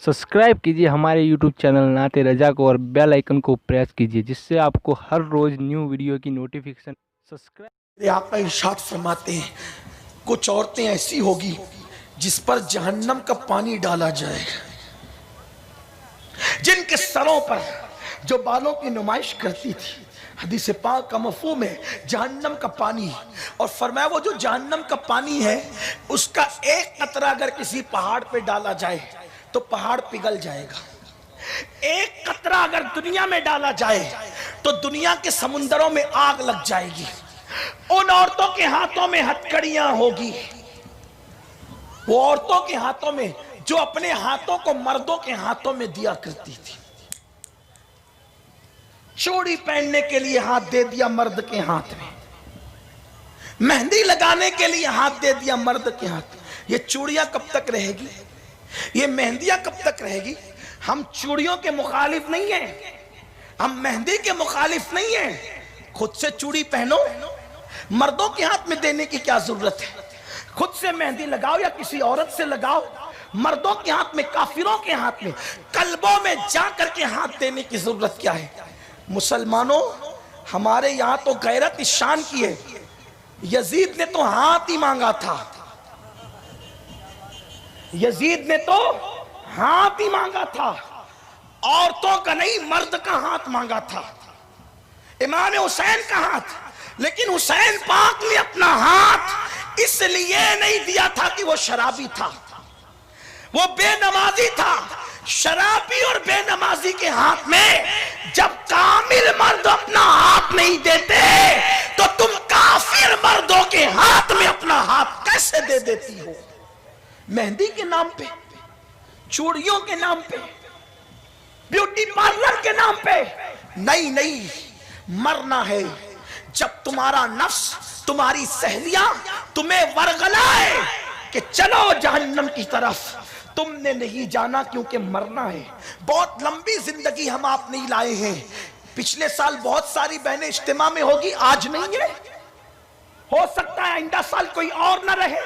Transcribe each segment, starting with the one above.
Subscribe कीजिए हमारे YouTube channel नाते रजा को और बेल आइकन को प्रेस कीजिए जिससे आपको हर रोज़ न्यू वीडियो की नोटिफिकेशन सब्सक्राइब। मेरे आका इरशाद फरमाते हैं, कुछ औरतें ऐसी होगी जिस पर जहन्नम का पानी डाला जाएगा, जिनके सरों पर जो बालों की नुमाइश करती थी। हदीस पाक का मफहूम है जहन्नम का पानी, और फरमाया वो जो जहन्नम का पानी है उसका एक कतरा अगर किसी पहाड़ पे डाला जाए तो पहाड़ पिघल जाएगा। एक कतरा अगर दुनिया में डाला जाए तो दुनिया के समुंदरों में आग लग जाएगी। उन औरतों के हाथों में हथकड़ियां होगी, वो औरतों के हाथों में जो अपने हाथों को मर्दों के हाथों में दिया करती थी। चूड़ी पहनने के लिए हाथ दे दिया मर्द के हाथ में, मेहंदी लगाने के लिए हाथ दे दिया मर्द के हाथ में। ये चूड़ियां कब तक रहेगी, ये मेहंदियां कब तक रहेगी? हम चूड़ियों के मुखालिफ नहीं हैं, हम मेहंदी के मुखालिफ नहीं हैं। खुद से चूड़ी पहनो, मर्दों के हाथ में देने की क्या जरूरत है? खुद से मेहंदी लगाओ या किसी औरत से लगाओ, मर्दों के हाथ में, काफिरों के हाथ में, कल्बों में जा करके हाथ देने की जरूरत क्या है? मुसलमानों, हमारे यहां तो गैरत इस शान की है, यजीद ने तो हाथ ही मांगा था, यजीद ने तो हाथ ही मांगा था, औरतों का नहीं मर्द का हाथ मांगा था। इमाम हुसैन का हाथ, लेकिन हुसैन पाक ने अपना हाथ इसलिए नहीं दिया था कि वो शराबी था, वो बेनमाजी था। शराबी और बेनमाजी के हाथ में जब कामिल मर्द अपना हाथ नहीं देते तो तुम काफिर मर्दों के हाथ में अपना हाथ कैसे दे देती हो? मेहंदी के नाम पे, चूड़ियों के नाम पे, ब्यूटी पार्लर के नाम पे? नहीं नहीं, मरना है जब तुम्हारा नफ्स, तुम्हारी सहेलियां तुम्हें वरगलाए कि चलो जहन्नम की तरफ। तुमने नहीं जाना क्योंकि मरना है। बहुत लंबी जिंदगी हम आप नहीं लाए हैं। पिछले साल बहुत सारी बहनें इज्तिमा में होगी, आज नहीं है। हो सकता है आइंदा साल कोई और न रहे,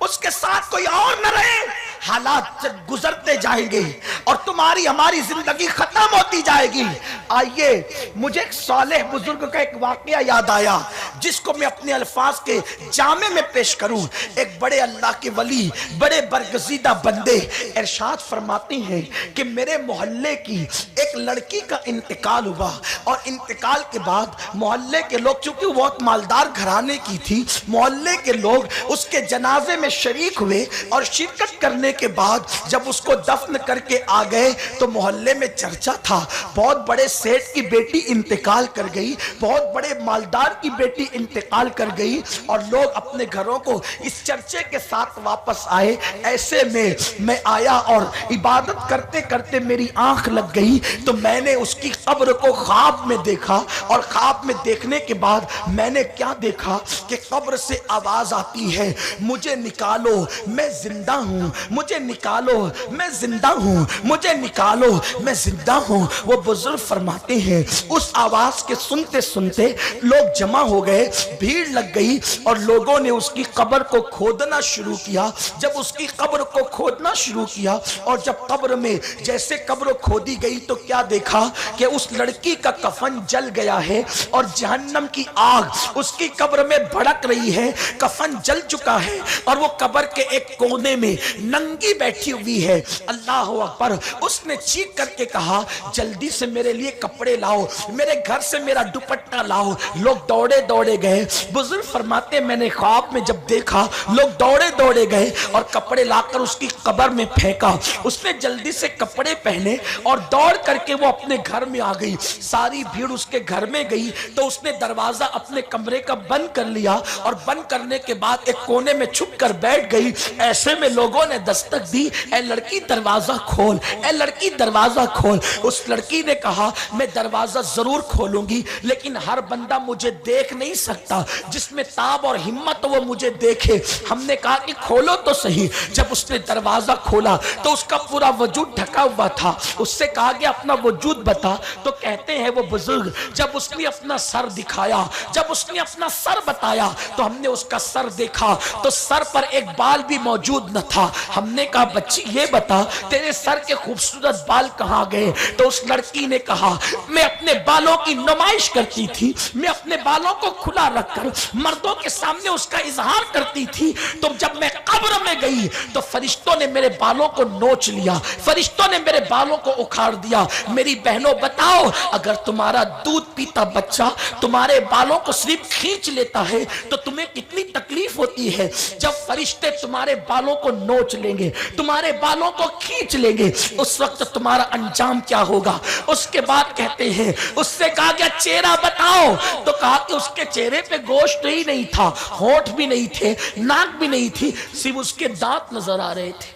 उसके साथ कोई और न रहे। हालात गुजरते जाएंगे और तुम्हारी हमारी जिंदगी खत्म होती जाएगी। आइए, मुझे एक सालेह बुजुर्ग का एक वाकया याद आया जिसको मैं अपने अल्फाज के जामे में पेश करूं। एक बड़े अल्लाह के वली, बड़े बरगजीदा बंदे इरशाद फरमाते हैं कि मेरे मोहल्ले की एक लड़की का इंतकाल हुआ, और इंतकाल के बाद मोहल्ले के लोग, चूंकि वो बहुत मालदार घराने की थी, मोहल्ले के लोग उसके जनाजे में शरीक हुए, और शिरकत करने के बाद जब उसको दफन करके आ गए तो मोहल्ले में चर्चा था, बहुत बड़े सेठ की बेटी इंतकाल कर गई, बहुत बड़े मालदार की बेटी इंतकाल कर गई, और लोग अपने घरों को इस चर्चे के साथ वापस आए। ऐसे में मैं आया और इबादत करते करते मेरी आंख लग गई, तो मैंने उसकी कब्र को ख्वाब में देखा, और ख्वाब में देखने के बाद मैंने क्या देखा कि कब्र से आवाज आती है, मुझे निकालो मैं जिंदा हूं, मुझे निकालो मैं जिंदा हूं, मुझे निकालो मैं जिंदा हूं। वो बुजुर्ग फरमाते हैं उस आवाज के सुनते सुनते लोग जमा हो गए, भीड़ लग गई, और लोगों ने उसकी कब्र को खोदना शुरू किया। जब उसकी कब्र को खोदना शुरू किया, और जब कब्र में जैसे कब्र खोदी गई तो क्या देखा कि उस लड़की का कफन जल गया है, और जहन्नम की आग उसकी कब्र में भड़क रही है। कफन जल चुका है और वो कब्र के एक कोने में नंगी बैठी हुई है। अल्लाह अकबर। उसने चीख करके कहा, जल्दी से मेरे लिए कपड़े लाओ, मेरे घर से मेरा दुपट्टा लाओ। लोग दौड़े दौड़े गए। बुजुर्ग फरमाते मैंने ख्वाब में जब देखा, लोग दौड़े दौड़े गए और कपड़े लाकर उसकी कब्र में फेंका। उसने जल्दी से कपड़े पहने और दौड़ करके वो अपने घर में आ गई। सारी भीड़ उसके घर में गई तो उसने दरवाजा अपने कमरे का बंद कर लिया, और बंद करने के बाद एक कोने में छुप कर बैठ गई। ऐसे में लोगों ने दस्तक दी, ए लड़की दरवाजा खोल, ए लड़की दरवाजा खोल। उस लड़की ने कहा, मैं दरवाजा जरूर खोलूंगी, लेकिन हर बंदा मुझे देख नहीं नहीं सकता, जिसमें ताब और हिम्मत वो मुझे देखे। हमने कहा कि खोलो तो सही। जब उसने दरवाजा खोला तो उसका पूरा वजूद ढका हुआ था। उससे कहा गया अपना वजूद बता, तो कहते हैं वो बुजुर्ग, जब उसने अपना सर दिखाया, जब उसने अपना सर बताया तो हमने उसका सर देखा तो सर पर एक बाल भी मौजूद न था। हमने कहा बच्ची ये बता तेरे सर के खूबसूरत बाल कहां गए? तो उस लड़की ने कहा मैं अपने बालों की नुमाइश करती थी, मैं अपने बालों को खुला रखकर मर्दों के सामने उसका इजहार करती थी। तो जब मैं कब्र में गई तो फरिश्तों ने मेरे बालों को नोच लिया, फरिश्तों ने मेरे बालों को उखाड़ दिया। मेरी बहनों बताओ, अगर तुम्हारा दूध पीता बच्चा तुम्हारे बालों को सिर्फ खींच लेता है तो तुम्हें कितनी तकलीफ होती है। जब फरिश्ते तुम्हारे बालों को नोच लेंगे, तुम्हारे बालों को खींच लेंगे, उस वक्त तुम्हारा अंजाम क्या होगा? उसके बाद कहते हैं उससे कहा गया चेहरा बताओ, तो कहा कि उसके चेहरे पे गोश्त ही नहीं था, होंठ भी नहीं थे, नाक भी नहीं थी, सिर्फ उसके दांत नजर आ रहे थे।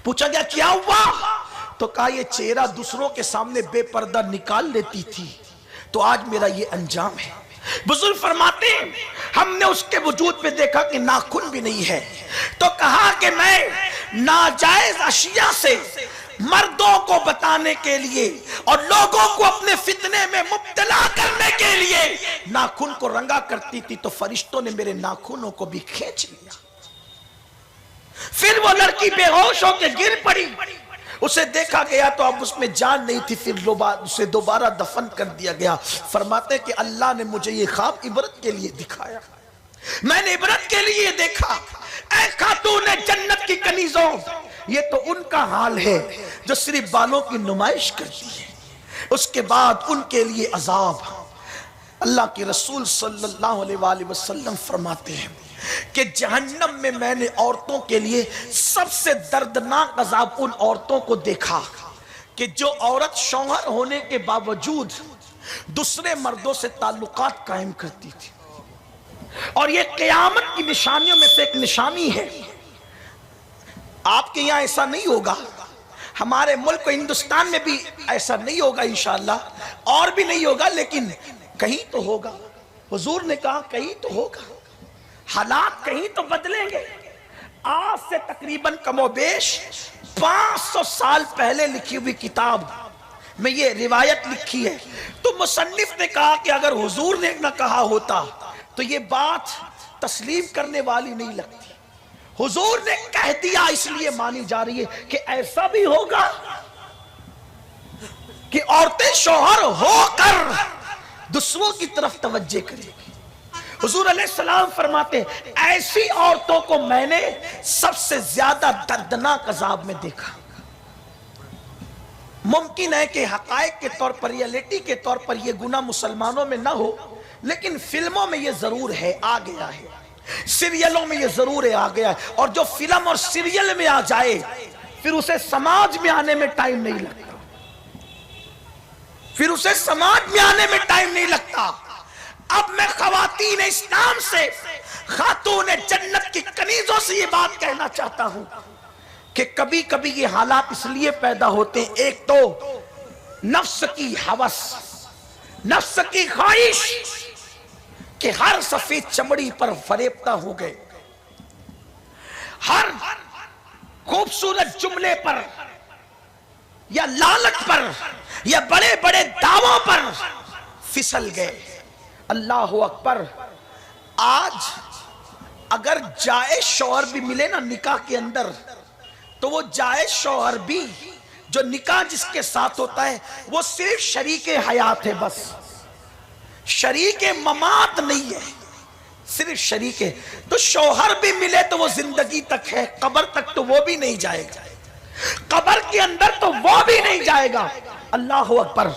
पूछा गया क्या हुआ? तो कहा ये चेहरा दूसरों के सामने बेपर्दा निकाल लेती थी, तो आज मेरा ये अंजाम है। बुजुर्ग फरमाते हैं हमने उसके वजूद पे देखा कि नाखून भी नहीं है, तो कहा कि मैं नाजायज अशिया से मर्दों को बताने के लिए और लोगों को अपने फितने में मुब्तला करने के लिए नाखून को रंगा करती थी, तो फरिश्तों ने मेरे नाखूनों को भी खींच लिया। फिर वो लड़की बेहोश होकर गिर पड़ी, उसे देखा गया तो अब उसमें जान नहीं थी, फिर उसे दोबारा दफन कर दिया गया। फरमाते कि अल्लाह ने मुझे ये ख्वाब इबरत के लिए दिखाया, मैंने इबरत के लिए देखा। ऐ खातून जन्नत की कनीजों, ये तो उनका हाल है जो सिर्फ बालों की नुमाइश करती है, उसके बाद उनके लिए अजाब। अल्लाह के रसूल सल्लल्लाहु अलैहि वसल्लम फरमाते हैं कि जहन्नम में मैंने औरतों के लिए सबसे दर्दनाक अजाब उन औरतों को देखा कि जो औरत शौहर होने के बावजूद दूसरे मर्दों से ताल्लुकात कायम करती थी। और ये क़यामत की निशानियों में से एक निशानी है। आपके यहां ऐसा नहीं होगा, हमारे मुल्क हिंदुस्तान में भी ऐसा नहीं होगा इंशाअल्लाह, और भी नहीं होगा, लेकिन कहीं तो होगा। हुजूर ने कहा कहीं तो होगा, हालात कहीं तो बदलेंगे। आज से तकरीबन कमोबेश 500 साल पहले लिखी हुई किताब में ये रिवायत लिखी है। तो मुसन्निफ ने कहा कि अगर हुजूर ने न कहा होता तो ये बात तस्लीम करने वाली नहीं लगती। हुजूर ने कह दिया इसलिए मानी जा रही है कि ऐसा भी होगा कि औरतें शौहर होकर दूसरों की तरफ तवज्जो करेगी। हुजूर अलैहिस्सलाम फरमाते ऐसी औरतों को मैंने सबसे ज्यादा दर्दनाक अजाब में देखा। मुमकिन है कि हकायक के तौर पर, रियलिटी के तौर पर यह गुनाह मुसलमानों में ना हो, लेकिन फिल्मों में यह जरूर है, आ गया है, सीरियलों में यह जरूर है, आ गया है। और जो फिल्म और सीरियल में आ जाए फिर उसे समाज में आने में टाइम नहीं लगता, फिर उसे समाज में आने में टाइम नहीं लगता। अब मैं खवातीन इस्लाम से, खातून जन्नत की कनीजों से ये बात कहना चाहता हूं कि कभी कभी ये हालात इसलिए पैदा होते हैं, एक तो नफ्स की हवस, नफ्स की ख्वाहिश कि हर सफेद चमड़ी पर फरेबता हो गए, हर खूबसूरत जुमले पर या लालच पर या बड़े बड़े दावों पर फिसल गए। अल्लाह अकबर। आज अगर जायज शौहर भी मिले ना निकाह के अंदर, तो वो जायज शौहर भी जो निकाह जिसके साथ होता है वो सिर्फ शरीके हयात है, बस शरीके ममात नहीं है, सिर्फ शरीके। तो शौहर भी मिले तो वो जिंदगी तक है, कब्र तक तो वो भी नहीं जाएगा, कब्र के अंदर तो वो भी नहीं जाएगा। अल्लाह अकबर।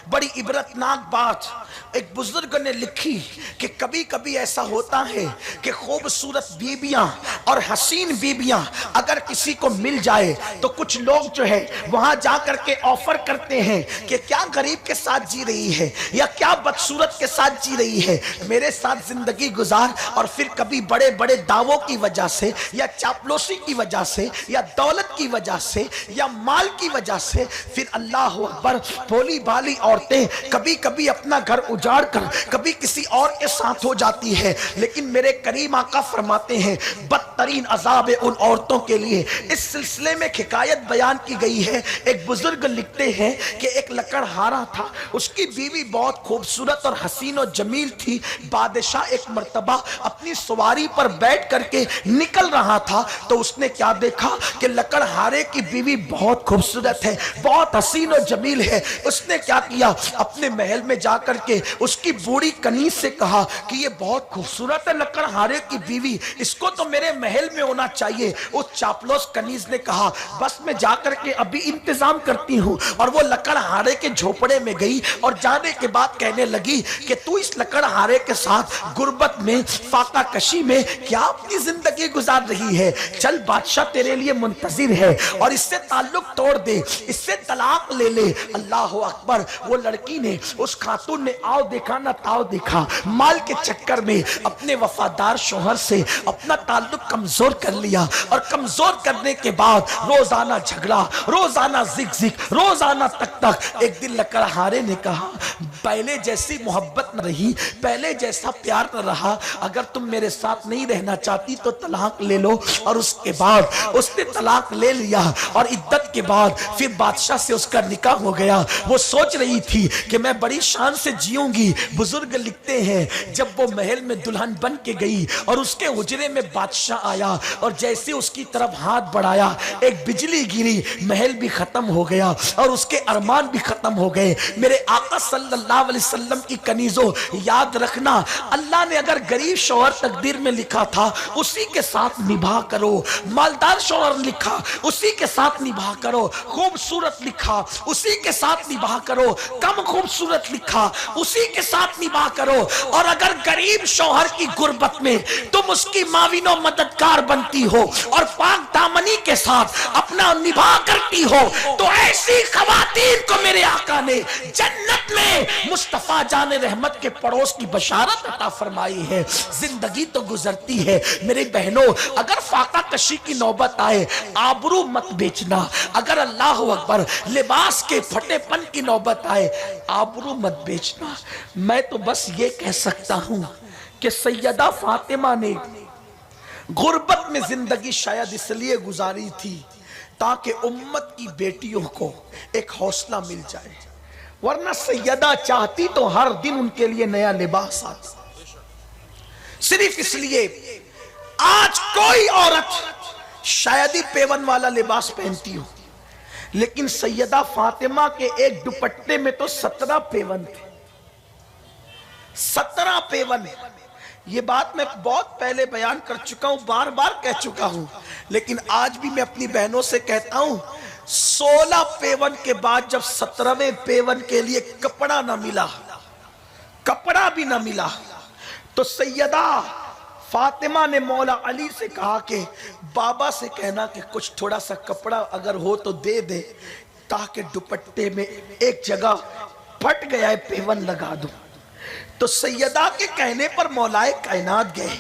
बड़ी इबरतनाक बात एक बुजुर्ग ने लिखी कि कभी कभी ऐसा होता है कि खूबसूरत बीबियां और हसीन बीबियां अगर किसी को मिल जाए तो कुछ लोग जो है वहां जाकर के ऑफर करते हैं कि क्या गरीब के साथ जी रही है या क्या बदसूरत के साथ जी रही है, मेरे साथ जिंदगी गुजार। और फिर कभी बड़े बड़े दावों की वजह से या चापलूसी की वजह से या दौलत की वजह से या माल की वजह से फिर अल्लाह अकबर भोली भाली औरतें कभी कभी अपना घर उजाड़ कर कभी किसी और के साथ हो जाती है, लेकिन मेरे करीम आका फरमाते हैं बदतरीन अजाब उन औरतों के लिए। इस सिलसिले में हिकायत बयान की गई है। एक बुजुर्ग लिखते हैं कि एक लकड़हारा था, उसकी बीवी बहुत खूबसूरत और हसीन और जमील थी। बादशाह एक मर्तबा अपनी सवारी पर बैठ करके निकल रहा था तो उसने क्या देखा कि लकड़हारे की बीवी बहुत खूबसूरत है, बहुत हसीन और जमील है। उसने क्या किया, अपने महल में जाकर के उसकी बूढ़ी कनीज से कहा कि ये बहुत खूबसूरत है लकड़हारे की बीवी, इसको तो मेरे महल में होना चाहिए। उस चापलूस कनीज ने कहा बस मैं जाकर के अभी इंतजाम करती हूँ। और वो लकड़हारे के झोपड़े में गई और जाने के बाद कहने लगी कि तू इस लकड़हारे के साथ गुर्बत में, फाका कशी में क्या अपनी जिंदगी गुजार रही है? चल बादशाह तेरे लिए मुंतजिर है और इससे ताल्लुक तोड़ दे, इससे तलाक ले ले। अल्लाह अकबर। वो लड़की ने, उस खातून ने आओ देखा ना ताओ देखा, माल के चक्कर में अपने वफादार शोहर से अपना ताल्लुक कमजोर कर लिया। और कमजोर करने के बाद रोजाना झगड़ा, रोजाना जिक जिक, रोजाना तक तक। एक दिन लकड़हारे ने कहा पहले जैसी मोहब्बत न रही, पहले जैसा प्यार न रहा, अगर तुम मेरे साथ नहीं रहना चाहती तो तलाक ले लो। और उसके बाद उसने तलाक ले लिया और इद्दत के बाद फिर बादशाह से उसका निकाह हो गया। वो सोच रही थी कि मैं बड़ी शान से जीऊंगी। बुजुर्ग लिखते हैं जब वो महल में दुल्हन बन के गई और उसके हुजरे में बादशाह आया और जैसे उसकी तरफ हाथ बढ़ाया एक बिजली गिरी, महल भी खत्म हो गया और उसके अरमान भी खत्म हो गए। मेरे आका सल्लल्लाहु अलैहि वसल्लम की कनीजों, याद रखना अल्लाह ने अगर गरीब शौहर तकदीर में लिखा था उसी के साथ निभा करो, मालदार शौहर लिखा उसी के साथ निभा करो, खूबसूरत लिखा उसी के साथ निभा करो, कम खूबसूरत लिखा उसी के साथ निभा करो। और अगर गरीब शौहर की गुर्बत में तुम उसकी माविनो मददगार बनती हो और पाक दामनी के साथ अपना निभा करती हो तो ऐसी खवातीन को मेरे आका ने जन्नत में मुस्तफा जाने रहमत के पड़ोस की बशारत अता फरमाई है। जिंदगी तो गुजरती है मेरी बहनों, अगर फाका कशी की नौबत आए आबरू मत बेचना। अगर अल्लाह अकबर लिबास के फटेपन की नौबत आए आबरू मत बेचना। मैं तो बस ये कह सकता हूं कि सैयदा फातिमा ने गुर्बत में जिंदगी शायद इसलिए गुजारी थी ताकि उम्मत की बेटियों को एक हौसला मिल जाए, वरना सैयदा चाहती तो हर दिन उनके लिए नया लिबास आता। सिर्फ इसलिए आज कोई औरत शायद ही पेवन वाला लिबास पहनती हो, लेकिन सैयदा फातिमा के एक दुपट्टे में तो 17 पेवन थे। 17 पेवन। ये बात मैं बहुत पहले बयान कर चुका हूं, बार बार कह चुका हूं, लेकिन आज भी मैं अपनी बहनों से कहता हूं 16 पेवन के बाद जब 17वें पेवन के लिए कपड़ा ना मिला, कपड़ा भी ना मिला, तो सैयदा फातिमा ने मौला अली से कहा कि बाबा से कहना कि कुछ थोड़ा सा कपड़ा अगर हो तो दे दे, ताकि दुपट्टे में एक जगह फट गया है पेवन लगा दूं। तो सैयदा के कहने पर मौलाए कायनात गए,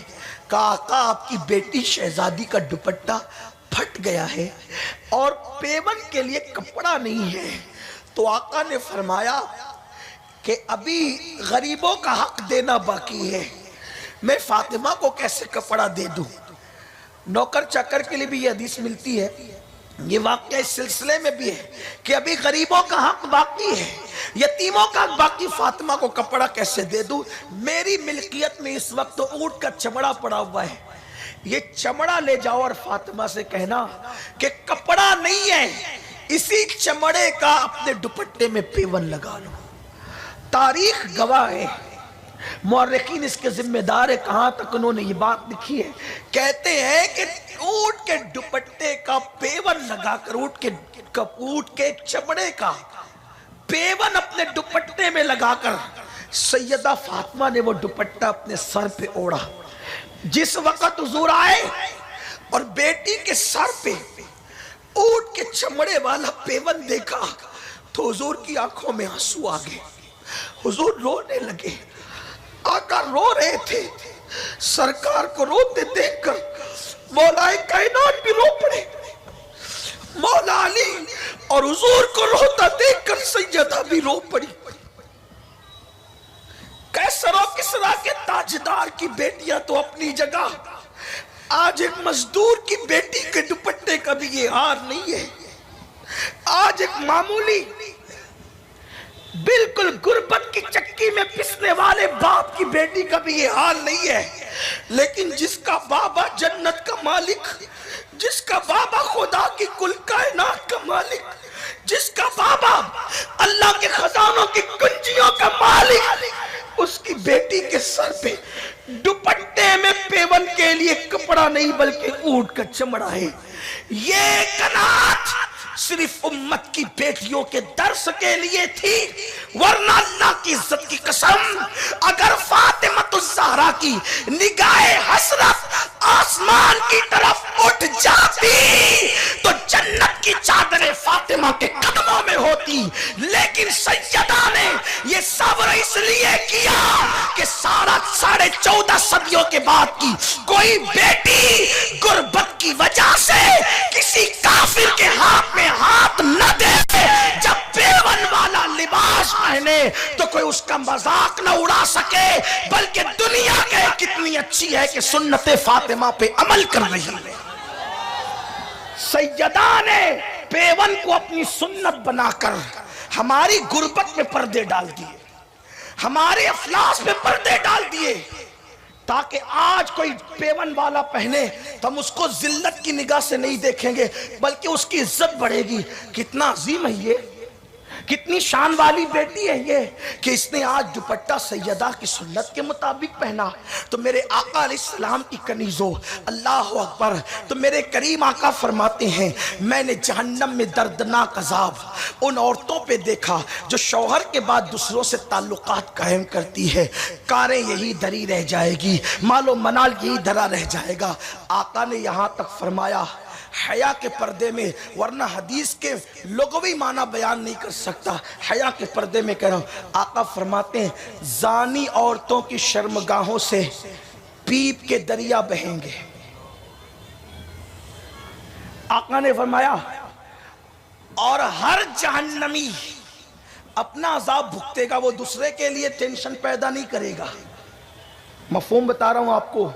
कहा आका आपकी बेटी शहजादी का दुपट्टा फट गया है और पेवन के लिए कपड़ा नहीं है। तो आका ने फरमाया कि अभी गरीबों का हक देना बाकी है, मैं फातिमा को कैसे कपड़ा दे दूं। नौकर चाकर के लिए भी ये हदीस मिलती है, ये वाक़या इस सिलसिले में भी है कि अभी गरीबों का हक बाकी है, यतीमों का हक बाकी, फातिमा को कपड़ा कैसे दे दूं। मेरी मिल्कियत में इस वक्त तो ऊंट का चमड़ा पड़ा हुआ है, ये चमड़ा ले जाओ और फातिमा से कहना कि कपड़ा नहीं है, इसी चमड़े का अपने दुपट्टे में पेवन लगा लो। तारीख गवाह है, मुअर्रिखीन इसके जिम्मेदार है, कहां तक उन्होंने ये बात लिखी है। कहते हैं कि ऊंट के दुपट्टे का पेवन लगाकर, ऊंट के चमड़े का पेवन अपने दुपट्टे में लगाकर सैयदा फातिमा ने वो दुपट्टा अपने सर पे ओढ़ा। जिस वक्त हुजूर आए और बेटी के सर पे ऊंट के चमड़े वाला पेवन देखा तो हुजूर की आंखों में आंसू आ गए, हुजूर रोने लगे। आका रो रहे थे, सरकार को रोते देखकर मौलाए कायनात भी रो पड़े। मौला अली और हुजूर को रोता देखकर सैयदा भी रो पड़ी। कैसरो किसरा के ताजदार की बेटियां तो अपनी जगह, आज एक मजदूर की बेटी के दुपट्टे का भी ये हार नहीं है। आज एक मामूली बिल्कुल गुर्बत की चक्की में पिसने वाले बाप की बेटी का भी ये हाल नहीं है। लेकिन जिसका बाबा जन्नत का मालिक, जिसका बाबा खुदा की कुल कायनात का मालिक, जिसका बाबा अल्लाह के खजानों की कुंजियों का मालिक, उसकी बेटी के सर पे दुपट्टे में पेवन के लिए कपड़ा नहीं बल्कि ऊंट का चमड़ा है। ये कनात सिर्फ उम्मत की बेटियों के दर्श के लिए थी, वरना अल्लाह की इज्जत की कसम, अगर फातिमा-तुज़-ज़हरा की निगाहे हसरत आसमान की तरफ उठ जाती तो जन्नत की चादरें फातिमा के कदमों में होती। लेकिन सैयदा ने यह सब्र इसलिए किया कि 14.5 सदियों के बाद की कोई बेटी गुर्बत की वजह से किसी काफिर के हाथ में हाथ न दे। जब पेवन वाला लिबास पहने तो कोई उसका मजाक न उड़ा सके, बल्कि दुनिया के कितनी अच्छी है कि सुन्नते फातिमा पे अमल कर रही है। सैयदा ने पेवन को अपनी सुन्नत बनाकर हमारी गुर्बत में पर्दे डाल दिए, हमारे अफलास में पर्दे डाल दिए, ताकि आज कोई पेवन वाला पहने तो हम उसको जिल्लत की निगाह से नहीं देखेंगे, बल्कि उसकी इज्जत बढ़ेगी। कितना अजीम है ये, कितनी शान वाली बेटी है ये कि इसने आज दुपट्टा सैयदा की सुन्नत के मुताबिक पहना। तो मेरे आका अलैहिस्सलाम की कनीजो, अल्लाह अकबर। तो मेरे करीम आका फरमाते हैं, मैंने जहन्नम में दर्दनाक अजाब उन औरतों पे देखा जो शौहर के बाद दूसरों से ताल्लुकात कायम करती है। कारें यही धरी रह जाएगी, मालो मनाल यही धरा रह जाएगा। आका ने यहाँ तक फरमाया हया के पर्दे में, वरना हदीस के लुग़वी माना बयान नहीं कर सकता, हया के पर्दे में कह रहा हूं। आका फरमाते हैं जानी औरतों की शर्मगाहों से पीप के दरिया बहेंगे। आका ने फरमाया और हर जहन्नमी अपना अजाब भुगतेगा, वो दूसरे के लिए टेंशन पैदा नहीं करेगा। मफ़हूम बता रहा हूं आपको,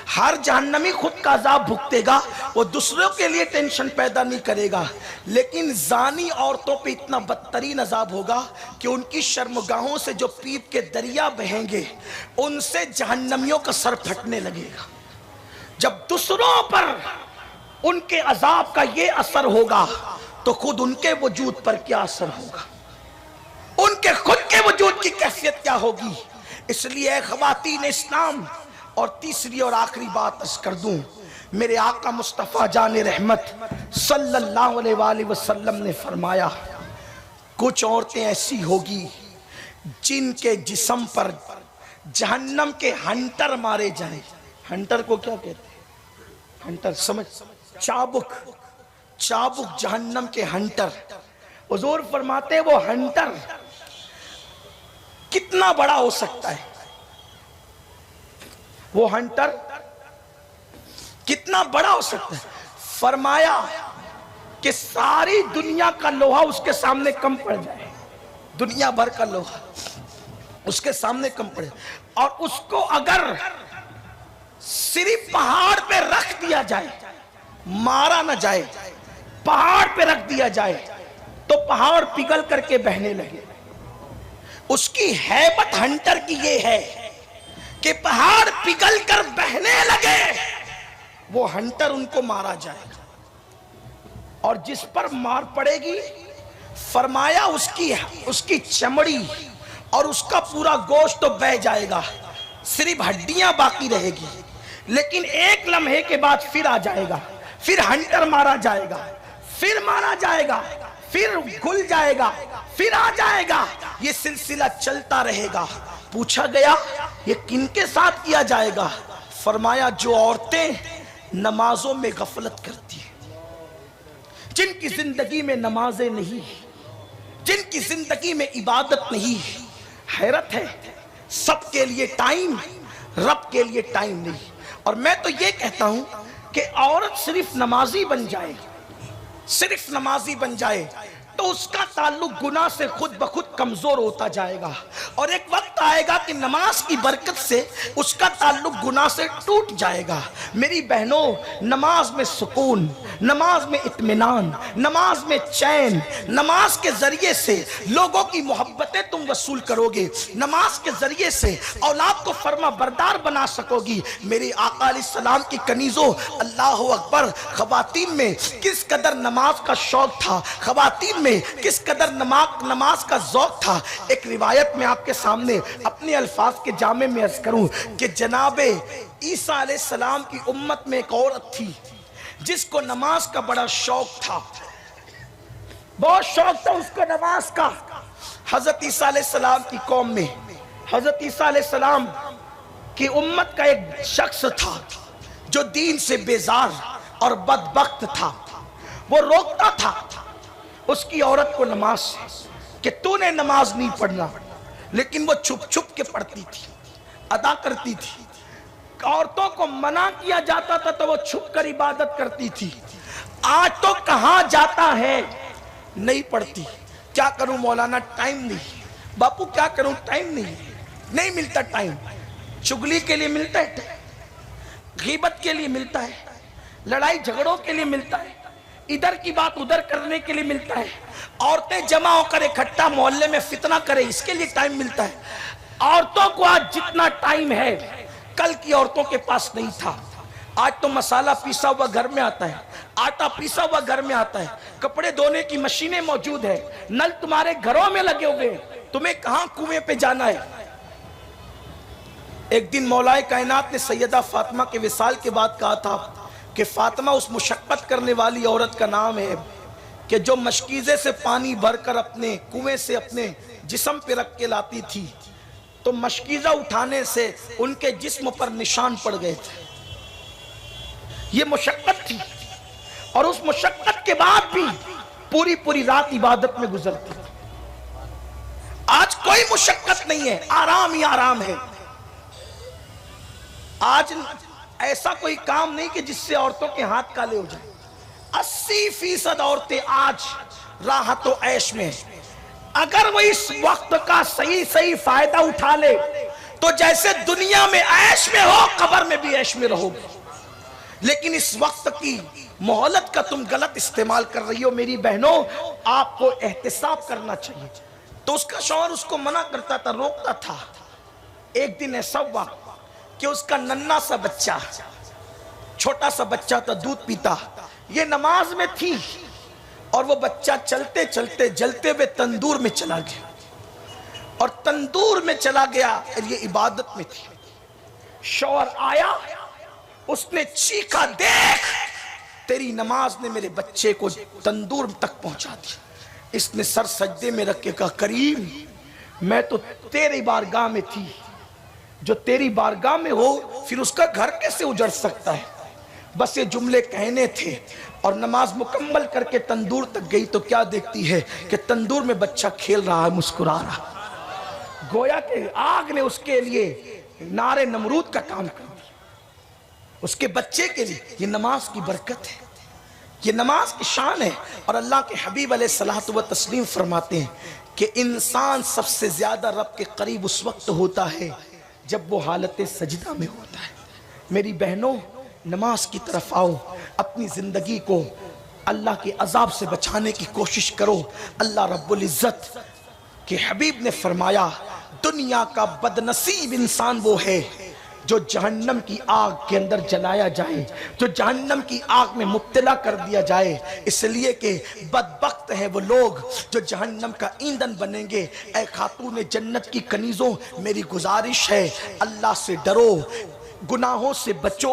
हर जहन्नमी खुद का अजाब भुगतेगा, वो दूसरों के लिए टेंशन पैदा नहीं करेगा। लेकिन जानी औरतों पे इतना बदतरीन अजाब होगा कि उनकी शर्मगाहों से जो पीप के दरिया बहेंगे, उनसे जहन्नमियों का सर फटने लगेगा। जब दूसरों पर उनके अजाब का ये असर होगा तो खुद उनके वजूद पर क्या असर होगा, उनके खुद के वजूद की कैफियत क्या होगी। इसलिए ख़वातीन इस्लाम, और तीसरी और आखिरी बात अर्ज कर दूं, मेरे आका मुस्तफ़ा जाने रहमत सल्लल्लाहु अलैहि वसल्लम ने फरमाया कुछ औरतें ऐसी होगी जिनके जिस्म पर जहन्नम के हंटर मारे जाए। हंटर को क्या कहते हैं? हंटर समझ, चाबुक, चाबुक जहन्नम के हंटर। हुजूर फरमाते हैं वो हंटर कितना बड़ा हो सकता है, वो हंटर कितना बड़ा हो सकता है। फरमाया कि सारी दुनिया का लोहा उसके सामने कम पड़ जाए, दुनिया भर का लोहा उसके सामने कम पड़े, और उसको अगर सिर्फ पहाड़ पे रख दिया जाए, मारा ना जाए, पहाड़ पे रख दिया जाए तो पहाड़ पिघल करके बहने लगे। उसकी हैबत हंटर की ये है कि पहाड़ पिघल कर बहने लगे, वो हंटर उनको मारा जाएगा, और जिस पर मार पड़ेगी फरमाया उसकी चमड़ी और उसका पूरा गोश्त तो बह जाएगा, सिर्फ हड्डियां बाकी रहेगी। लेकिन एक लम्हे के बाद फिर आ जाएगा, फिर हंटर मारा जाएगा, फिर मारा जाएगा, फिर घुल जाएगा, फिर आ जाएगा। ये सिलसिला चलता रहेगा। पूछा गया ये किनके साथ किया जाएगा? फरमाया जो औरतें नमाजों में गफलत करती हैं, जिनकी जिंदगी में नमाजें नहीं, जिनकी जिंदगी में इबादत नहीं। हैरत है, सबके लिए टाइम, रब के लिए टाइम नहीं। और मैं तो ये कहता हूं कि औरत सिर्फ नमाजी बन जाए, सिर्फ नमाजी बन जाए, तो उसका ताल्लुक गुनाह से खुद ब खुद कमजोर होता जाएगा और एक वक्त आएगा कि नमाज की बरकत से उसका ताल्लुक गुनाह से टूट जाएगा। मेरी बहनों, नमाज में सुकून, नमाज में इत्मीनान, नमाज में चैन, नमाज के जरिए से लोगों की मोहब्बतें तुम वसूल करोगे, नमाज के जरिए से औलाद को फरमा बरदार बना सकोगी। मेरे आका अलैहिस्सलाम की कनीजों, अल्लाह अकबर, खवातीन में किस कदर नमाज का शौक था, खवातीन में किस कदर नमाज का ज़ौक़ था। एक रिवायत में आपके सामने अपने अल्फाज के जामे में अर्ज़ करूं कि जनाबे ईसा अलैहिस्सलाम की उम्मत में एक औरत थी जिसको नमाज का बड़ा शौक था, बहुत शौक था उसको नमाज का। हजरत ईसा अलैहिस्सलाम की कौम में, हजरत ईसा अलैहिस्सलाम की उम्मत का एक शख्स था जो दीन से बेजार और बदबख्त था। वो रोकता था उसकी औरत को नमाज से कि तूने नमाज नहीं पढ़ना, लेकिन वो छुप छुप के पढ़ती थी, अदा करती थी। औरतों को मना किया जाता था तो वो छुप कर इबादत करती थी। आज तो कहां जाता है, नहीं पढ़ती। क्या करूं मौलाना, टाइम नहीं। बापू क्या करूं, टाइम नहीं मिलता। टाइम चुगली के लिए मिलता है, गीबत के लिए मिलता है, लड़ाई झगड़ों के लिए मिलता है, इधर की बात उधर करने के लिए मिलता है, औरतें जमा होकर इकट्ठा मोहल्ले में फितना करे इसके लिए टाइम मिलता है। औरतों को आज जितना टाइम है कल की औरतों के पास नहीं था। आज तो मसाला पीसा हुआ घर में आता है, आटा पीसा हुआ घर में आता है, कपड़े धोने की मशीनें मौजूद है, नल तुम्हारे घरों में लगे हुए हैं, तुम्हें कहां कुएं पे जाना है। एक दिन मौलाए कायनात ने सैयदा फातिमा के विसाल के बाद कहा था कि फातिमा उस मुशक्कत करने वाली औरत का नाम है कि जो मशकीज़े से पानी भरकर अपने कुएं से अपने जिस्म पे रख के लाती थी, तो मशकीज़ा उठाने से उनके जिस्म पर निशान पड़ गए थे। ये मुशक्कत थी और उस मुशक्कत के बाद भी पूरी पूरी रात इबादत में गुजरती थी। आज कोई मुशक्कत नहीं है, आराम ही आराम है। आज ऐसा कोई काम नहीं कि जिससे औरतों के हाथ काले हो जाए। 80% औरतें आज राहत और ऐश में हैं। अगर वो इस वक्त का सही फायदा उठा ले तो जैसे दुनिया में ऐश में हो, कब्र में भी ऐश में रहोगे। लेकिन इस वक्त की मोहलत का तुम गलत इस्तेमाल कर रही हो। मेरी बहनों, आपको एहतिसाब करना चाहिए। तो उसका शौहर उसको मना करता था, रोकता था। एक दिन ऐसा हुआ कि उसका नन्हा सा बच्चा, छोटा सा बच्चा था, दूध पीता, ये नमाज में थी और वो बच्चा चलते चलते जलते हुए तंदूर में चला गया और तंदूर में चला गया और ये इबादत में थी। शौहर आया, उसने चीखा, देख तेरी नमाज ने मेरे बच्चे को तंदूर तक पहुंचा दिया। इसने सर सजदे में रख के कहा, करीम मैं तो तेरी बारगाह में थी, जो तेरी बारगाह में हो फिर उसका घर कैसे उजड़ सकता है। बस ये जुमले कहने थे और नमाज मुकम्मल करके तंदूर तक गई तो क्या देखती है कि तंदूर में बच्चा खेल रहा है, मुस्कुरा रहा। गोया के आग ने उसके लिए नारे नमरूद का काम कर दिया, उसके बच्चे के लिए। ये नमाज की बरकत है, ये नमाज की शान है। और अल्लाह के हबीब अलैहिस्सलातु व तस्लीम फरमाते हैं कि इंसान सबसे ज्यादा रब के करीब उस वक्त होता है जब वो हालत सजदा में होता है। मेरी बहनों, नमाज की तरफ आओ, अपनी जिंदगी को अल्लाह के अजाब से बचाने की कोशिश करो। अल्लाह रब्बुल इज्जत के हबीब ने फरमाया, दुनिया का बदनसीब इंसान वो है जो जहन्नम की आग के अंदर जलाया जाए, जो जहन्नम की आग में मुब्तला कर दिया जाए। इसलिए कि बदबख्त हैं वो लोग जो जहन्नम का ईंधन बनेंगे। ऐ खातून जन्नत की कनीज़ों, मेरी गुजारिश है, अल्लाह से डरो, गुनाहों से बचो,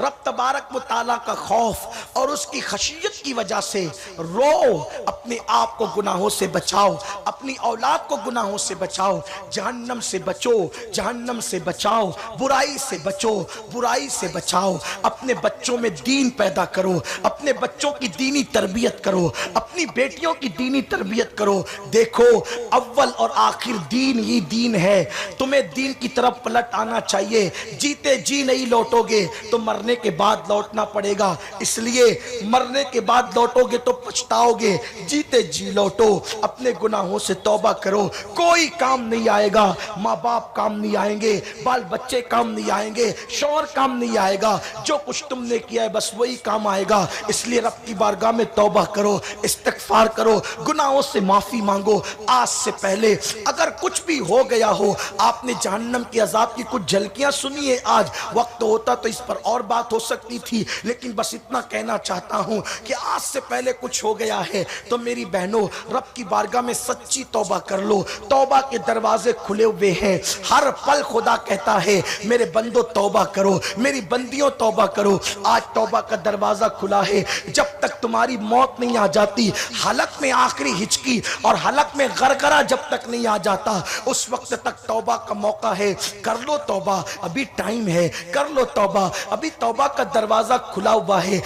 रब तबारक व ताला का खौफ और उसकी खशियत की वजह से रो, अपने आप को गुनाहों से बचाओ, अपनी औलाद को गुनाहों से बचाओ, जहन्नम से बचो, जहन्नम से बचाओ, बुराई से बचो, बुराई से बचाओ। अपने बच्चों में दीन पैदा करो, अपने बच्चों की दीनी तरबियत करो, अपनी बेटियों की दीनी तरबियत करो। देखो, अव्वल और आखिर दीन ही दीन है। तुम्हें दीन की तरफ पलट आना चाहिए। जीते जीते जी नहीं लौटोगे तो मरने के बाद लौटना पड़ेगा, इसलिए मरने के बाद लौटोगे तो पछताओगे। जीते जी लौटो, अपने गुनाहों से तौबा करो। कोई काम नहीं आएगा, माँ बाप काम नहीं आएंगे, बाल बच्चे काम नहीं आएंगे, शौहर काम नहीं आएगा, जो कुछ तुमने किया है बस वही काम आएगा। इसलिए रब की बारगाह में तौबा करो, इस्तिग़फ़ार करो, गुनाहों से माफी मांगो। आज से पहले अगर कुछ भी हो गया हो, आपने जहन्नम के अजाब की कुछ झलकियां सुनी है, आज वक्त होता तो इस पर और बात हो सकती थी, लेकिन बस इतना कहना चाहता हूं कि आज से पहले कुछ हो गया है तो मेरी बहनों रब की बारगाह में सच्ची तौबा कर लो। तौबा के दरवाजे खुले हुए हैं, हर पल खुदा कहता है मेरे बंदो तौबा करो, मेरी बंदियों तौबा करो। आज तौबा का दरवाजा खुला है, जब तक तुम्हारी मौत नहीं आ जाती, हलक में आखिरी हिचकी और हलक में गरगरा जब तक नहीं आ जाता, उस वक्त तक तौबा का मौका है। कर लो तौबा, अभी टाइम है, कर लो तौबा, अभी तौबा का दरवाजा खुला हुआ है।